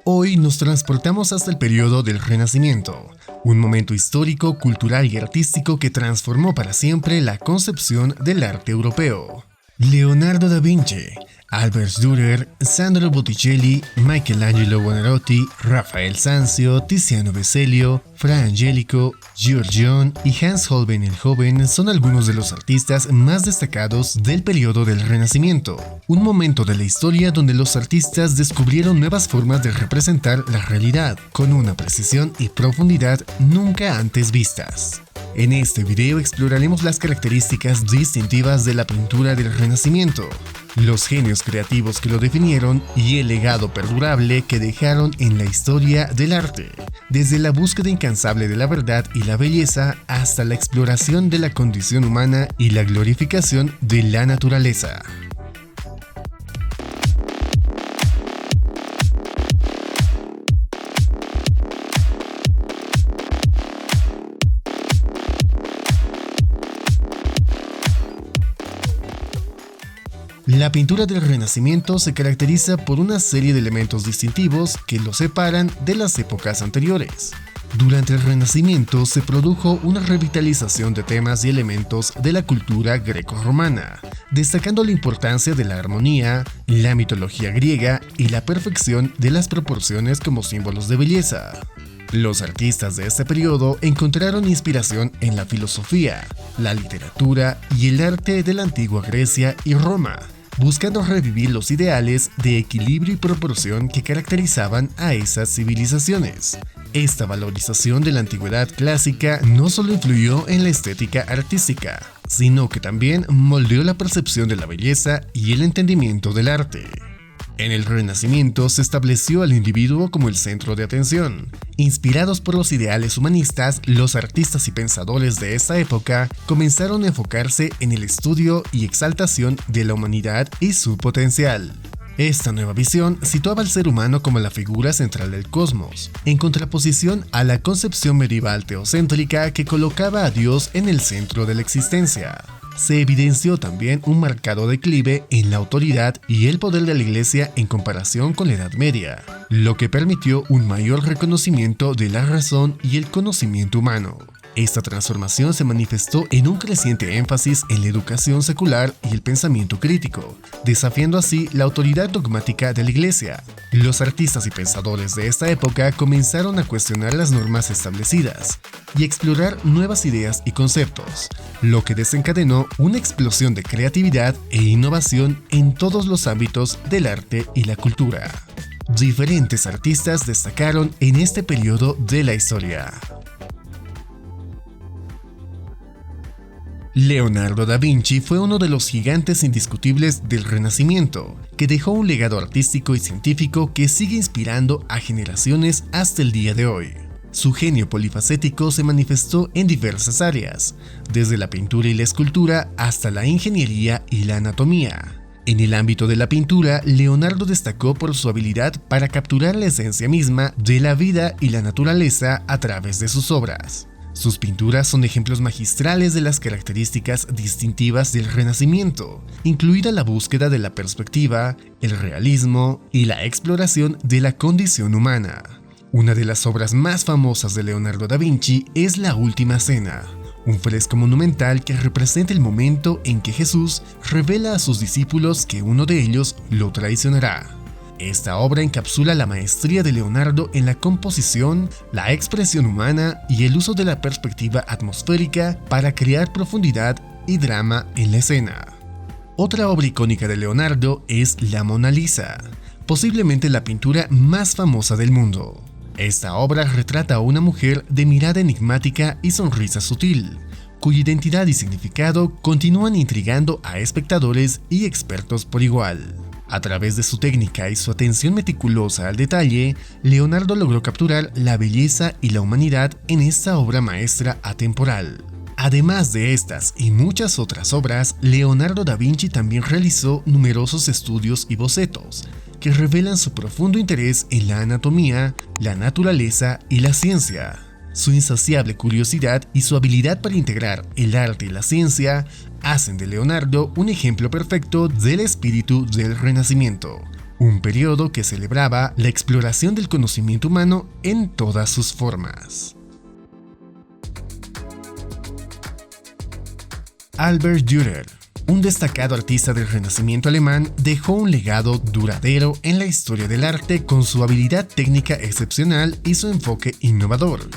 Hoy nos transportamos hasta el periodo del Renacimiento, un momento histórico, cultural y artístico que transformó para siempre la concepción del arte europeo. Leonardo da Vinci, Albert Dürer, Sandro Botticelli, Michelangelo Buonarroti, Rafael Sanzio, Tiziano Veselio, Fra Angelico, Giorgione y Hans Holbein el Joven son algunos de los artistas más destacados del periodo del Renacimiento, un momento de la historia donde los artistas descubrieron nuevas formas de representar la realidad, con una precisión y profundidad nunca antes vistas. En este video exploraremos las características distintivas de la pintura del Renacimiento, los genios creativos que lo definieron y el legado perdurable que dejaron en la historia del arte, desde la búsqueda incansable de la verdad y la belleza hasta la exploración de la condición humana y la glorificación de la naturaleza. La pintura del Renacimiento se caracteriza por una serie de elementos distintivos que lo separan de las épocas anteriores. Durante el Renacimiento se produjo una revitalización de temas y elementos de la cultura greco-romana, destacando la importancia de la armonía, la mitología griega y la perfección de las proporciones como símbolos de belleza. Los artistas de este periodo encontraron inspiración en la filosofía, la literatura y el arte de la antigua Grecia y Roma, buscando revivir los ideales de equilibrio y proporción que caracterizaban a esas civilizaciones. Esta valorización de la antigüedad clásica no solo influyó en la estética artística, sino que también moldeó la percepción de la belleza y el entendimiento del arte. En el Renacimiento se estableció al individuo como el centro de atención. Inspirados por los ideales humanistas, los artistas y pensadores de esta época comenzaron a enfocarse en el estudio y exaltación de la humanidad y su potencial. Esta nueva visión situaba al ser humano como la figura central del cosmos, en contraposición a la concepción medieval teocéntrica que colocaba a Dios en el centro de la existencia. Se evidenció también un marcado declive en la autoridad y el poder de la Iglesia en comparación con la Edad Media, lo que permitió un mayor reconocimiento de la razón y el conocimiento humano. Esta transformación se manifestó en un creciente énfasis en la educación secular y el pensamiento crítico, desafiando así la autoridad dogmática de la Iglesia. Los artistas y pensadores de esta época comenzaron a cuestionar las normas establecidas y explorar nuevas ideas y conceptos, lo que desencadenó una explosión de creatividad e innovación en todos los ámbitos del arte y la cultura. Diferentes artistas destacaron en este periodo de la historia. Leonardo da Vinci fue uno de los gigantes indiscutibles del Renacimiento, que dejó un legado artístico y científico que sigue inspirando a generaciones hasta el día de hoy. Su genio polifacético se manifestó en diversas áreas, desde la pintura y la escultura hasta la ingeniería y la anatomía. En el ámbito de la pintura, Leonardo destacó por su habilidad para capturar la esencia misma de la vida y la naturaleza a través de sus obras. Sus pinturas son ejemplos magistrales de las características distintivas del Renacimiento, incluida la búsqueda de la perspectiva, el realismo y la exploración de la condición humana. Una de las obras más famosas de Leonardo da Vinci es La Última Cena, un fresco monumental que representa el momento en que Jesús revela a sus discípulos que uno de ellos lo traicionará. Esta obra encapsula la maestría de Leonardo en la composición, la expresión humana y el uso de la perspectiva atmosférica para crear profundidad y drama en la escena. Otra obra icónica de Leonardo es la Mona Lisa, posiblemente la pintura más famosa del mundo. Esta obra retrata a una mujer de mirada enigmática y sonrisa sutil, cuya identidad y significado continúan intrigando a espectadores y expertos por igual. A través de su técnica y su atención meticulosa al detalle, Leonardo logró capturar la belleza y la humanidad en esta obra maestra atemporal. Además de estas y muchas otras obras, Leonardo da Vinci también realizó numerosos estudios y bocetos que revelan su profundo interés en la anatomía, la naturaleza y la ciencia. Su insaciable curiosidad y su habilidad para integrar el arte y la ciencia hacen de Leonardo un ejemplo perfecto del espíritu del Renacimiento. un periodo que celebraba la exploración del conocimiento humano en todas sus formas. Albert Dürer, un destacado artista del Renacimiento alemán, dejó un legado duradero en la historia del arte con su habilidad técnica excepcional y su enfoque innovador.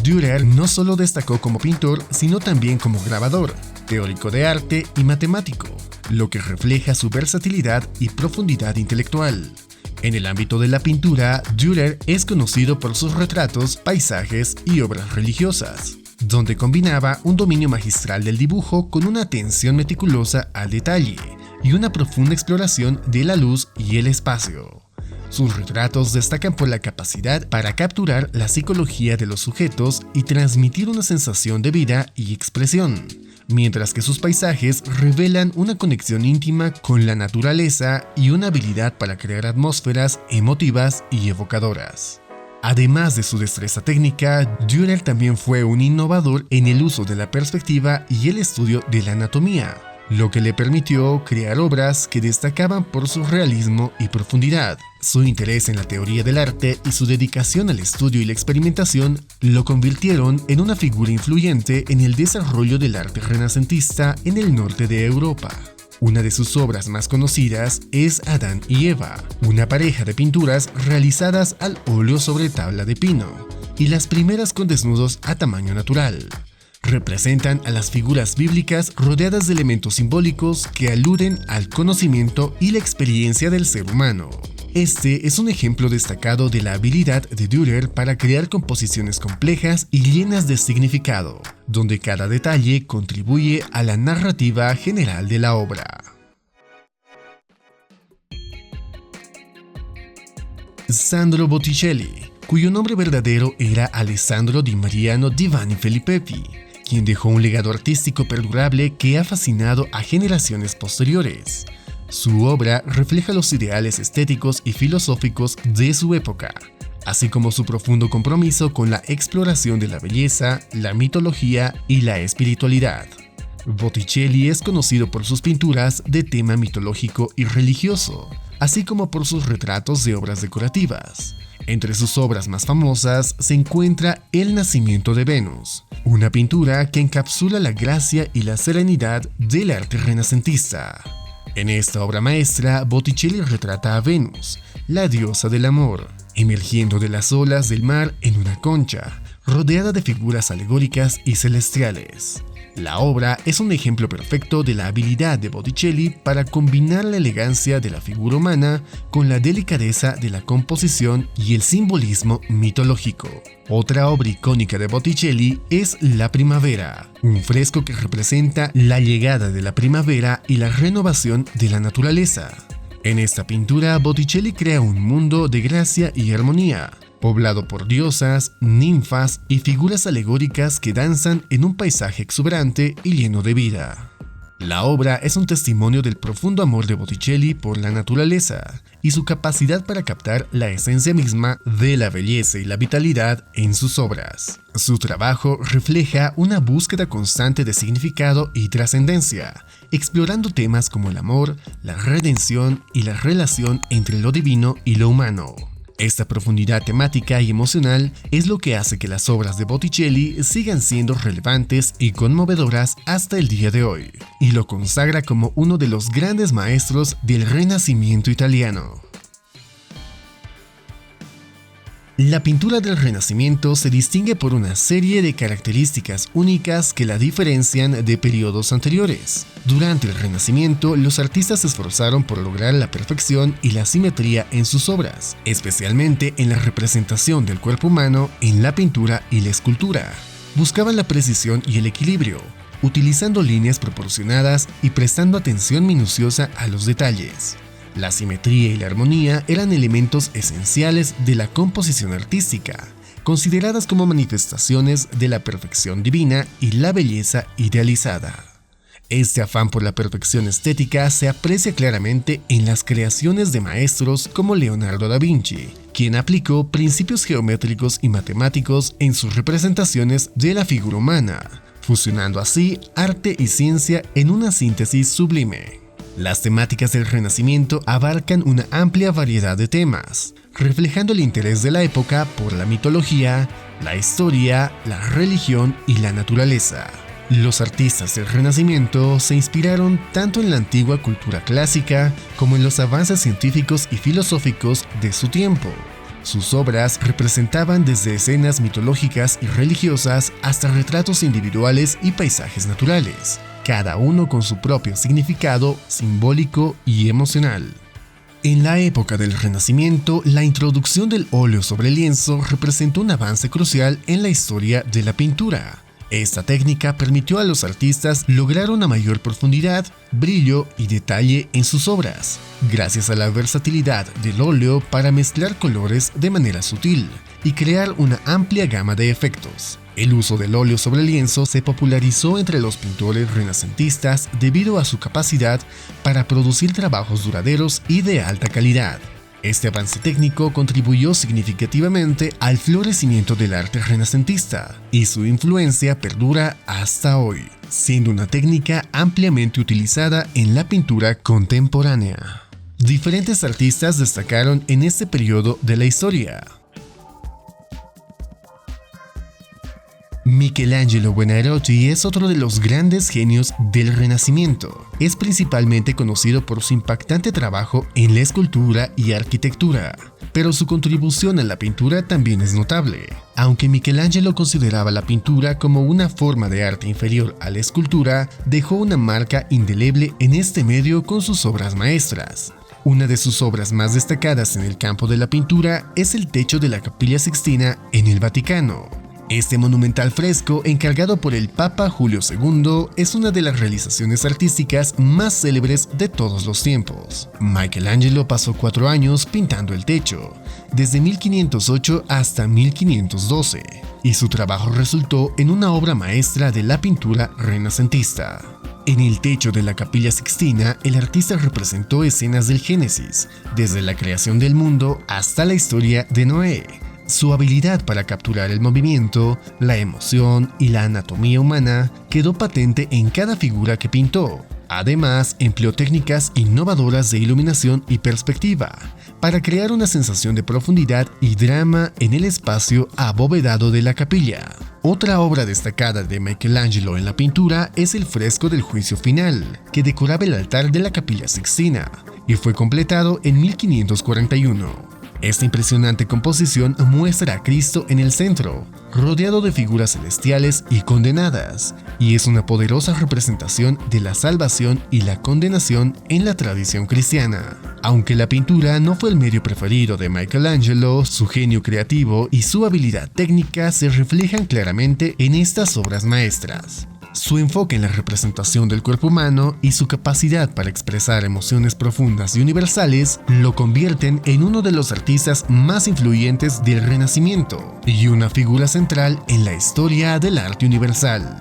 Dürer no solo destacó como pintor, sino también como grabador, teórico de arte y matemático, lo que refleja su versatilidad y profundidad intelectual. En el ámbito de la pintura, Dürer es conocido por sus retratos, paisajes y obras religiosas, donde combinaba un dominio magistral del dibujo con una atención meticulosa al detalle y una profunda exploración de la luz y el espacio. Sus retratos destacan por la capacidad para capturar la psicología de los sujetos y transmitir una sensación de vida y expresión, mientras que sus paisajes revelan una conexión íntima con la naturaleza y una habilidad para crear atmósferas emotivas y evocadoras. Además de su destreza técnica, Dürer también fue un innovador en el uso de la perspectiva y el estudio de la anatomía, lo que le permitió crear obras que destacaban por su realismo y profundidad. Su interés en la teoría del arte y su dedicación al estudio y la experimentación lo convirtieron en una figura influyente en el desarrollo del arte renacentista en el norte de Europa. Una de sus obras más conocidas es Adán y Eva, una pareja de pinturas realizadas al óleo sobre tabla de pino, y las primeras con desnudos a tamaño natural. Representan a las figuras bíblicas rodeadas de elementos simbólicos que aluden al conocimiento y la experiencia del ser humano. Este es un ejemplo destacado de la habilidad de Dürer para crear composiciones complejas y llenas de significado, donde cada detalle contribuye a la narrativa general de la obra. Sandro Botticelli, cuyo nombre verdadero era Alessandro Di Mariano di Vanni Filippelli, quien dejó un legado artístico perdurable que ha fascinado a generaciones posteriores. Su obra refleja los ideales estéticos y filosóficos de su época, así como su profundo compromiso con la exploración de la belleza, la mitología y la espiritualidad. Botticelli es conocido por sus pinturas de tema mitológico y religioso, así como por sus retratos de obras decorativas. Entre sus obras más famosas se encuentra El nacimiento de Venus, una pintura que encapsula la gracia y la serenidad del arte renacentista. En esta obra maestra, Botticelli retrata a Venus, la diosa del amor, emergiendo de las olas del mar en una concha, rodeada de figuras alegóricas y celestiales. La obra es un ejemplo perfecto de la habilidad de Botticelli para combinar la elegancia de la figura humana con la delicadeza de la composición y el simbolismo mitológico. Otra obra icónica de Botticelli es La Primavera, un fresco que representa la llegada de la primavera y la renovación de la naturaleza. En esta pintura, Botticelli crea un mundo de gracia y armonía, poblado por diosas, ninfas y figuras alegóricas que danzan en un paisaje exuberante y lleno de vida. La obra es un testimonio del profundo amor de Botticelli por la naturaleza y su capacidad para captar la esencia misma de la belleza y la vitalidad en sus obras. Su trabajo refleja una búsqueda constante de significado y trascendencia, explorando temas como el amor, la redención y la relación entre lo divino y lo humano. Esta profundidad temática y emocional es lo que hace que las obras de Botticelli sigan siendo relevantes y conmovedoras hasta el día de hoy, y lo consagra como uno de los grandes maestros del Renacimiento italiano. La pintura del Renacimiento se distingue por una serie de características únicas que la diferencian de periodos anteriores. Durante el Renacimiento, los artistas se esforzaron por lograr la perfección y la simetría en sus obras, especialmente en la representación del cuerpo humano en la pintura y la escultura. Buscaban la precisión y el equilibrio, utilizando líneas proporcionadas y prestando atención minuciosa a los detalles. La simetría y la armonía eran elementos esenciales de la composición artística, consideradas como manifestaciones de la perfección divina y la belleza idealizada. Este afán por la perfección estética se aprecia claramente en las creaciones de maestros como Leonardo da Vinci, quien aplicó principios geométricos y matemáticos en sus representaciones de la figura humana, fusionando así arte y ciencia en una síntesis sublime. Las temáticas del Renacimiento abarcan una amplia variedad de temas, reflejando el interés de la época por la mitología, la historia, la religión y la naturaleza. Los artistas del Renacimiento se inspiraron tanto en la antigua cultura clásica como en los avances científicos y filosóficos de su tiempo. Sus obras representaban desde escenas mitológicas y religiosas hasta retratos individuales y paisajes naturales, cada uno con su propio significado simbólico y emocional. En la época del Renacimiento, la introducción del óleo sobre lienzo representó un avance crucial en la historia de la pintura. Esta técnica permitió a los artistas lograr una mayor profundidad, brillo y detalle en sus obras, gracias a la versatilidad del óleo para mezclar colores de manera sutil y crear una amplia gama de efectos. El uso del óleo sobre lienzo se popularizó entre los pintores renacentistas debido a su capacidad para producir trabajos duraderos y de alta calidad. Este avance técnico contribuyó significativamente al florecimiento del arte renacentista, y su influencia perdura hasta hoy, siendo una técnica ampliamente utilizada en la pintura contemporánea. Diferentes artistas destacaron en este periodo de la historia. Michelangelo Buonarroti es otro de los grandes genios del Renacimiento. Es principalmente conocido por su impactante trabajo en la escultura y arquitectura, pero su contribución a la pintura también es notable. Aunque Michelangelo consideraba la pintura como una forma de arte inferior a la escultura, dejó una marca indeleble en este medio con sus obras maestras. Una de sus obras más destacadas en el campo de la pintura es el techo de la Capilla Sixtina en el Vaticano. Este monumental fresco, encargado por el Papa Julio II, es una de las realizaciones artísticas más célebres de todos los tiempos. Michelangelo pasó 4 años pintando el techo, desde 1508 hasta 1512, y su trabajo resultó en una obra maestra de la pintura renacentista. En el techo de la Capilla Sixtina, el artista representó escenas del Génesis, desde la creación del mundo hasta la historia de Noé. Su habilidad para capturar el movimiento, la emoción y la anatomía humana quedó patente en cada figura que pintó. Además, empleó técnicas innovadoras de iluminación y perspectiva para crear una sensación de profundidad y drama en el espacio abovedado de la capilla. Otra obra destacada de Michelangelo en la pintura es el fresco del Juicio Final, que decoraba el altar de la Capilla Sixtina y fue completado en 1541. Esta impresionante composición muestra a Cristo en el centro, rodeado de figuras celestiales y condenadas, y es una poderosa representación de la salvación y la condenación en la tradición cristiana. Aunque la pintura no fue el medio preferido de Michelangelo, su genio creativo y su habilidad técnica se reflejan claramente en estas obras maestras. Su enfoque en la representación del cuerpo humano y su capacidad para expresar emociones profundas y universales lo convierten en uno de los artistas más influyentes del Renacimiento y una figura central en la historia del arte universal.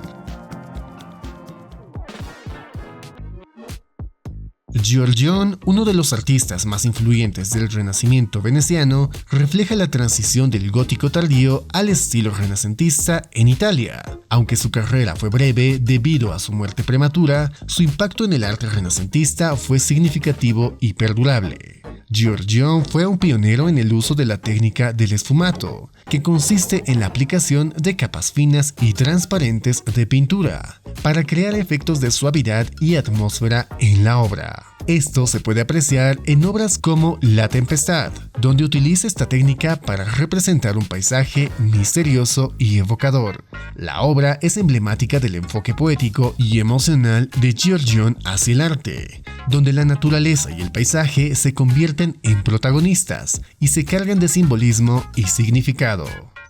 Giorgione, uno de los artistas más influyentes del Renacimiento veneciano, refleja la transición del gótico tardío al estilo renacentista en Italia. Aunque su carrera fue breve debido a su muerte prematura, su impacto en el arte renacentista fue significativo y perdurable. Giorgione fue un pionero en el uso de la técnica del sfumato, que consiste en la aplicación de capas finas y transparentes de pintura, para crear efectos de suavidad y atmósfera en la obra. Esto se puede apreciar en obras como La Tempestad, donde utiliza esta técnica para representar un paisaje misterioso y evocador. La obra es emblemática del enfoque poético y emocional de Giorgione hacia el arte, donde la naturaleza y el paisaje se convierten en protagonistas y se cargan de simbolismo y significado.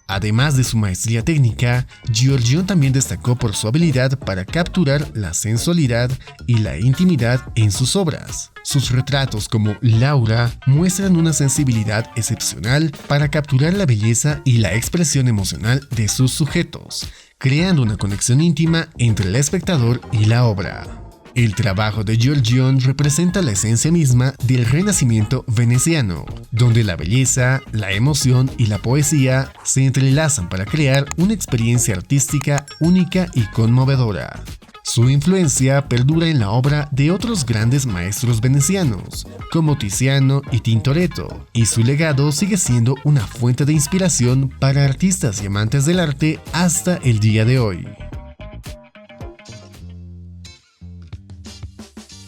Además de su maestría técnica, Giorgione también destacó por su habilidad para capturar la sensualidad y la intimidad en sus obras. Sus retratos como Laura muestran una sensibilidad excepcional para capturar la belleza y la expresión emocional de sus sujetos, creando una conexión íntima entre el espectador y la obra. El trabajo de Giorgione representa la esencia misma del Renacimiento veneciano, donde la belleza, la emoción y la poesía se entrelazan para crear una experiencia artística única y conmovedora. Su influencia perdura en la obra de otros grandes maestros venecianos, como Tiziano y Tintoretto, y su legado sigue siendo una fuente de inspiración para artistas y amantes del arte hasta el día de hoy.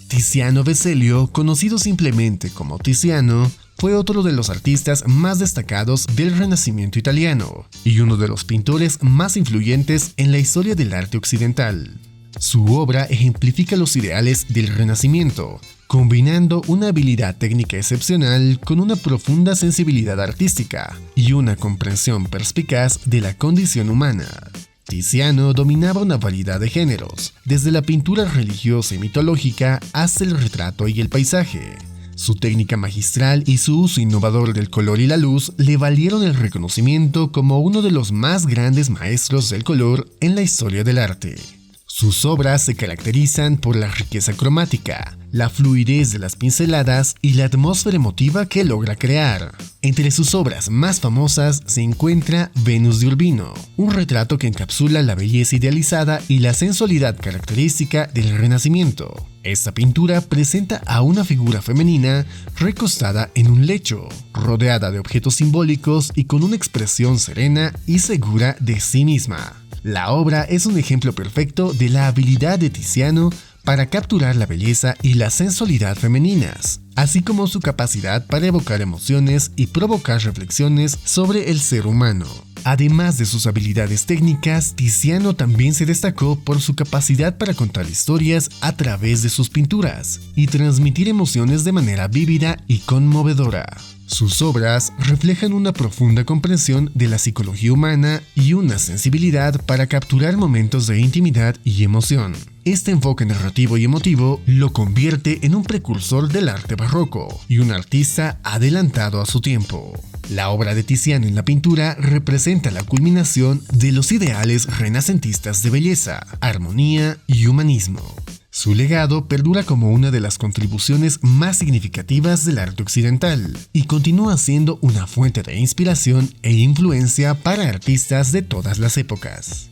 Tiziano Vecellio, conocido simplemente como Tiziano, fue otro de los artistas más destacados del Renacimiento italiano y uno de los pintores más influyentes en la historia del arte occidental. Su obra ejemplifica los ideales del Renacimiento, combinando una habilidad técnica excepcional con una profunda sensibilidad artística y una comprensión perspicaz de la condición humana. Tiziano dominaba una variedad de géneros, desde la pintura religiosa y mitológica hasta el retrato y el paisaje. Su técnica magistral y su uso innovador del color y la luz le valieron el reconocimiento como uno de los más grandes maestros del color en la historia del arte. Sus obras se caracterizan por la riqueza cromática, la fluidez de las pinceladas y la atmósfera emotiva que logra crear. Entre sus obras más famosas se encuentra Venus de Urbino, un retrato que encapsula la belleza idealizada y la sensualidad característica del Renacimiento. Esta pintura presenta a una figura femenina recostada en un lecho, rodeada de objetos simbólicos y con una expresión serena y segura de sí misma. La obra es un ejemplo perfecto de la habilidad de Tiziano para capturar la belleza y la sensualidad femeninas, así como su capacidad para evocar emociones y provocar reflexiones sobre el ser humano. Además de sus habilidades técnicas, Tiziano también se destacó por su capacidad para contar historias a través de sus pinturas y transmitir emociones de manera vívida y conmovedora. Sus obras reflejan una profunda comprensión de la psicología humana y una sensibilidad para capturar momentos de intimidad y emoción. Este enfoque narrativo y emotivo lo convierte en un precursor del arte barroco y un artista adelantado a su tiempo. La obra de Tiziano en la pintura representa la culminación de los ideales renacentistas de belleza, armonía y humanismo. Su legado perdura como una de las contribuciones más significativas del arte occidental y continúa siendo una fuente de inspiración e influencia para artistas de todas las épocas.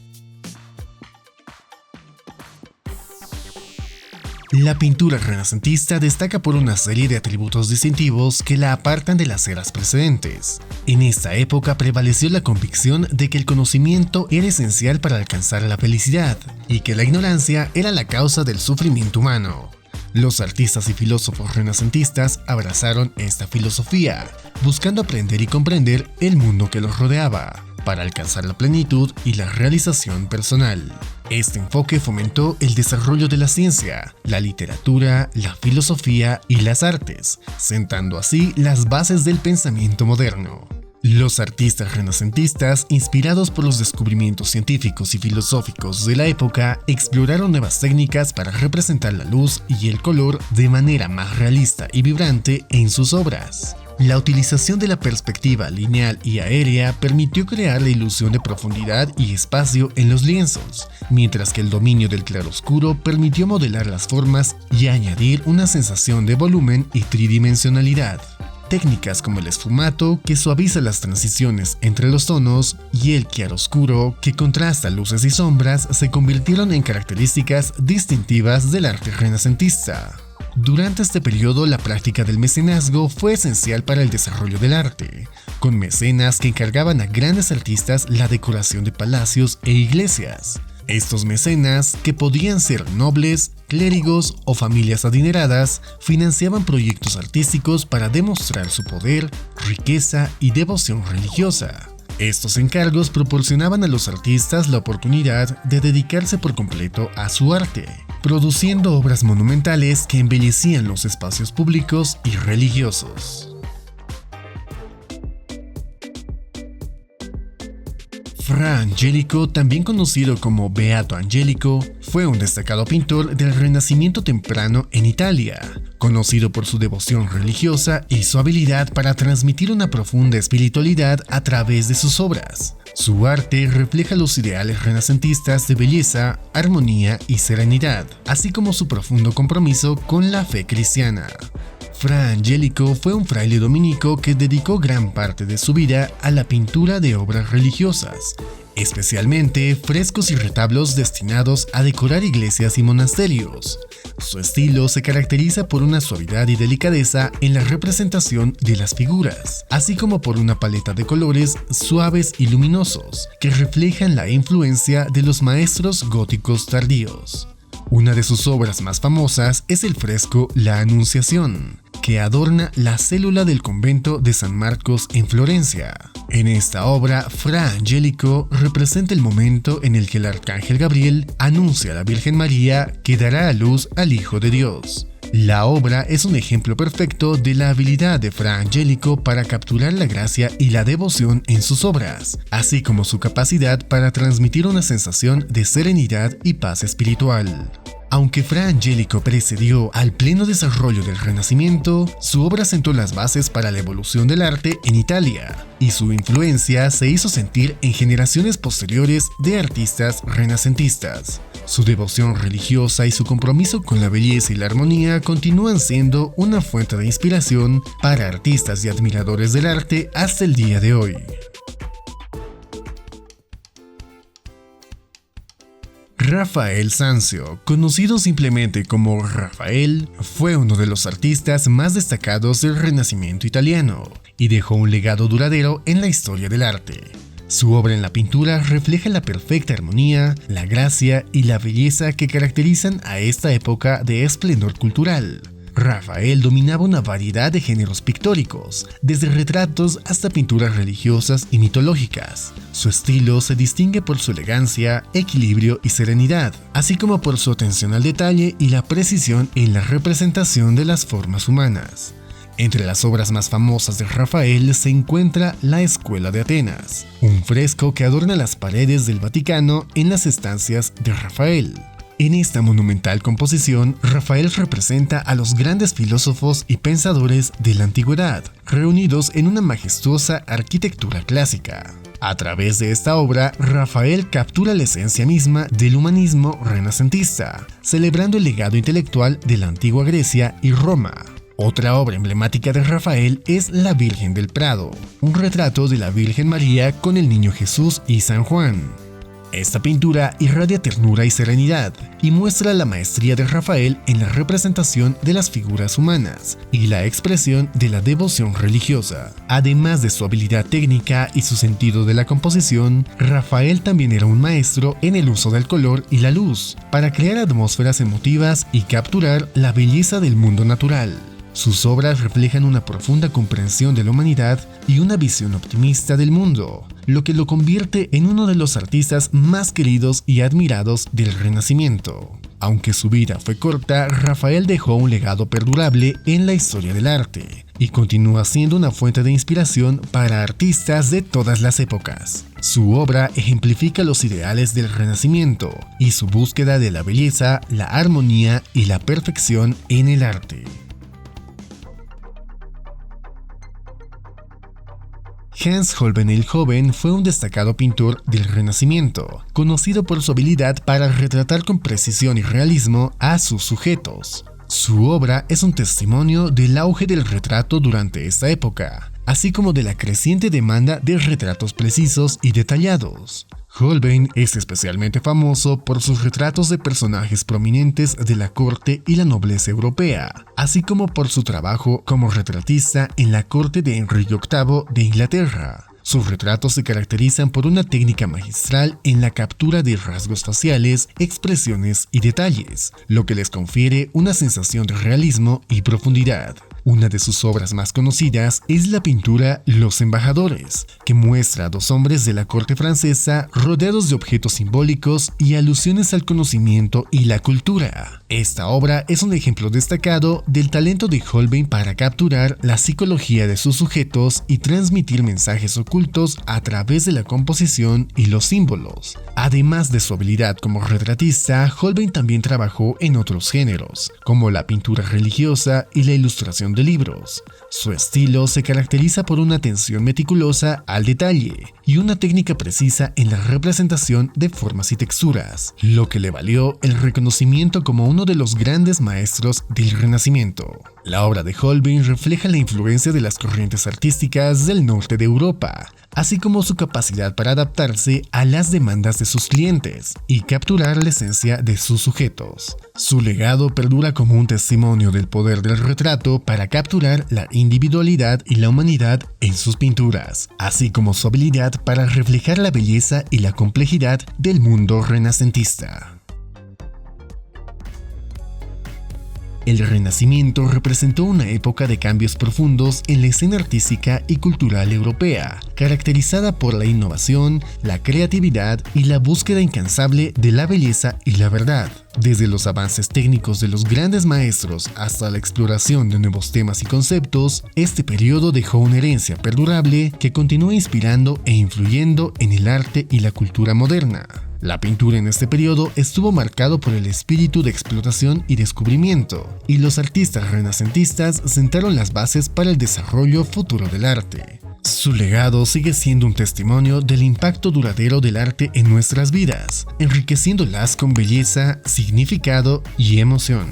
La pintura renacentista destaca por una serie de atributos distintivos que la apartan de las eras precedentes. En esta época prevaleció la convicción de que el conocimiento era esencial para alcanzar la felicidad y que la ignorancia era la causa del sufrimiento humano. Los artistas y filósofos renacentistas abrazaron esta filosofía, buscando aprender y comprender el mundo que los rodeaba, para alcanzar la plenitud y la realización personal. Este enfoque fomentó el desarrollo de la ciencia, la literatura, la filosofía y las artes, sentando así las bases del pensamiento moderno. Los artistas renacentistas, inspirados por los descubrimientos científicos y filosóficos de la época, exploraron nuevas técnicas para representar la luz y el color de manera más realista y vibrante en sus obras. La utilización de la perspectiva lineal y aérea permitió crear la ilusión de profundidad y espacio en los lienzos, mientras que el dominio del claroscuro permitió modelar las formas y añadir una sensación de volumen y tridimensionalidad. Técnicas como el esfumato, que suaviza las transiciones entre los tonos, y el chiaroscuro, que contrasta luces y sombras, se convirtieron en características distintivas del arte renacentista. Durante este periodo, la práctica del mecenazgo fue esencial para el desarrollo del arte, con mecenas que encargaban a grandes artistas la decoración de palacios e iglesias. Estos mecenas, que podían ser nobles, clérigos o familias adineradas, financiaban proyectos artísticos para demostrar su poder, riqueza y devoción religiosa. Estos encargos proporcionaban a los artistas la oportunidad de dedicarse por completo a su arte, produciendo obras monumentales que embellecían los espacios públicos y religiosos. Fra Angelico, también conocido como Beato Angelico, fue un destacado pintor del Renacimiento temprano en Italia, conocido por su devoción religiosa y su habilidad para transmitir una profunda espiritualidad a través de sus obras. Su arte refleja los ideales renacentistas de belleza, armonía y serenidad, así como su profundo compromiso con la fe cristiana. Fra Angelico fue un fraile dominico que dedicó gran parte de su vida a la pintura de obras religiosas, especialmente frescos y retablos destinados a decorar iglesias y monasterios. Su estilo se caracteriza por una suavidad y delicadeza en la representación de las figuras, así como por una paleta de colores suaves y luminosos que reflejan la influencia de los maestros góticos tardíos. Una de sus obras más famosas es el fresco La Anunciación, que adorna la célula del convento de San Marcos en Florencia. En esta obra, Fra Angelico representa el momento en el que el arcángel Gabriel anuncia a la Virgen María que dará a luz al Hijo de Dios. La obra es un ejemplo perfecto de la habilidad de Fra Angelico para capturar la gracia y la devoción en sus obras, así como su capacidad para transmitir una sensación de serenidad y paz espiritual. Aunque Fra Angelico precedió al pleno desarrollo del Renacimiento, su obra sentó las bases para la evolución del arte en Italia, y su influencia se hizo sentir en generaciones posteriores de artistas renacentistas. Su devoción religiosa y su compromiso con la belleza y la armonía continúan siendo una fuente de inspiración para artistas y admiradores del arte hasta el día de hoy. Rafael Sanzio, conocido simplemente como Rafael, fue uno de los artistas más destacados del Renacimiento italiano y dejó un legado duradero en la historia del arte. Su obra en la pintura refleja la perfecta armonía, la gracia y la belleza que caracterizan a esta época de esplendor cultural. Rafael dominaba una variedad de géneros pictóricos, desde retratos hasta pinturas religiosas y mitológicas. Su estilo se distingue por su elegancia, equilibrio y serenidad, así como por su atención al detalle y la precisión en la representación de las formas humanas. Entre las obras más famosas de Rafael se encuentra La Escuela de Atenas, un fresco que adorna las paredes del Vaticano en las estancias de Rafael. En esta monumental composición, Rafael representa a los grandes filósofos y pensadores de la antigüedad, reunidos en una majestuosa arquitectura clásica. A través de esta obra, Rafael captura la esencia misma del humanismo renacentista, celebrando el legado intelectual de la antigua Grecia y Roma. Otra obra emblemática de Rafael es La Virgen del Prado, un retrato de la Virgen María con el Niño Jesús y San Juan. Esta pintura irradia ternura y serenidad y muestra la maestría de Rafael en la representación de las figuras humanas y la expresión de la devoción religiosa. Además de su habilidad técnica y su sentido de la composición, Rafael también era un maestro en el uso del color y la luz para crear atmósferas emotivas y capturar la belleza del mundo natural. Sus obras reflejan una profunda comprensión de la humanidad y una visión optimista del mundo, lo que lo convierte en uno de los artistas más queridos y admirados del Renacimiento. Aunque su vida fue corta, Rafael dejó un legado perdurable en la historia del arte y continúa siendo una fuente de inspiración para artistas de todas las épocas. Su obra ejemplifica los ideales del Renacimiento y su búsqueda de la belleza, la armonía y la perfección en el arte. Hans Holbein el Joven fue un destacado pintor del Renacimiento, conocido por su habilidad para retratar con precisión y realismo a sus sujetos. Su obra es un testimonio del auge del retrato durante esta época, así como de la creciente demanda de retratos precisos y detallados. Holbein es especialmente famoso por sus retratos de personajes prominentes de la corte y la nobleza europea, así como por su trabajo como retratista en la corte de Enrique VIII de Inglaterra. Sus retratos se caracterizan por una técnica magistral en la captura de rasgos faciales, expresiones y detalles, lo que les confiere una sensación de realismo y profundidad. Una de sus obras más conocidas es la pintura Los Embajadores, que muestra a dos hombres de la corte francesa rodeados de objetos simbólicos y alusiones al conocimiento y la cultura. Esta obra es un ejemplo destacado del talento de Holbein para capturar la psicología de sus sujetos y transmitir mensajes ocultos a través de la composición y los símbolos. Además de su habilidad como retratista, Holbein también trabajó en otros géneros, como la pintura religiosa y la ilustración de libros. Su estilo se caracteriza por una atención meticulosa al detalle y una técnica precisa en la representación de formas y texturas, lo que le valió el reconocimiento como uno de los grandes maestros del Renacimiento. La obra de Holbein refleja la influencia de las corrientes artísticas del norte de Europa, así como su capacidad para adaptarse a las demandas de sus clientes y capturar la esencia de sus sujetos. Su legado perdura como un testimonio del poder del retrato para capturar la individualidad y la humanidad en sus pinturas, así como su habilidad para reflejar la belleza y la complejidad del mundo renacentista. El Renacimiento representó una época de cambios profundos en la escena artística y cultural europea, caracterizada por la innovación, la creatividad y la búsqueda incansable de la belleza y la verdad. Desde los avances técnicos de los grandes maestros hasta la exploración de nuevos temas y conceptos, este periodo dejó una herencia perdurable que continúa inspirando e influyendo en el arte y la cultura moderna. La pintura en este periodo estuvo marcado por el espíritu de exploración y descubrimiento, y los artistas renacentistas sentaron las bases para el desarrollo futuro del arte. Su legado sigue siendo un testimonio del impacto duradero del arte en nuestras vidas, enriqueciéndolas con belleza, significado y emoción.